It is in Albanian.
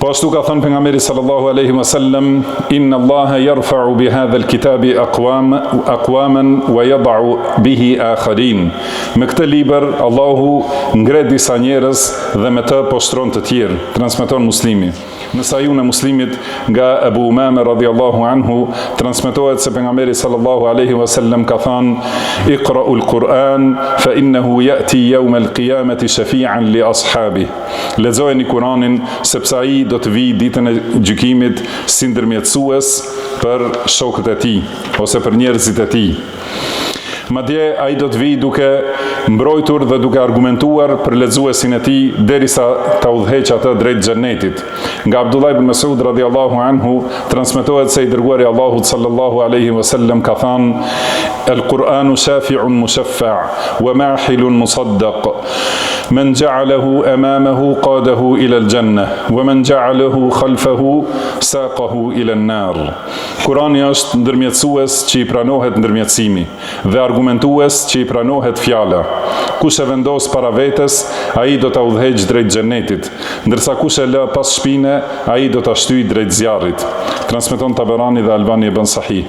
Po ashtu ka thënë pejgamberi sallallahu alaihi wasallam, inna Allaha yarfa'u bi hadha al-kitabi aqwaman wa yad'u bihi akharin. Me këtë libër Allahu ngret disa njerëz dhe me të poshtron të tjerë. Transmeton Muslimi. Në Sahihun e Muslimit nga Abu Umame radhiyallahu anhu transmetohet se pejgamberi sallallahu alaihi wasallam ka thënë iqra'ul Qur'an fa innahu ya'ti yawm al-qiyamati shafi'an li ashabi. Lexojeni Kur'anin sepse ai do të vijë ditën e gjykimit si ndërmjetësues për shokët e tij ose për njerëzit e tij. Madje ai do të vijë duke mbrojtur dhe duke argumentuar për lexuesin e tij derisa ta udhëheqë atë drejt xhennetit. Nga Abdullah ibn Mas'ud radhiyallahu anhu transmetohet se i dërguari Allahut sallallahu alaihi wasallam ka thënë: "El-Qur'anu shafi'un mushaffa' wa mahilun musaddaq. Man ja'alahu amamahu qadahu ila al-jannah wa man ja'alahu khalfahu saqahu ila an-nar." Kurani është ndërmjetësues që i pranohet ndërmjetësimi dhe argumentues që i pranohet fjala. Kush e vendos para vetes, ai do ta udhëheqë drejt xhenetit, ndërsa kush e lë pas shpine, ai do ta shtyjë drejt zjarrit. Transmeton Taberani dhe Albani ibn Sahih.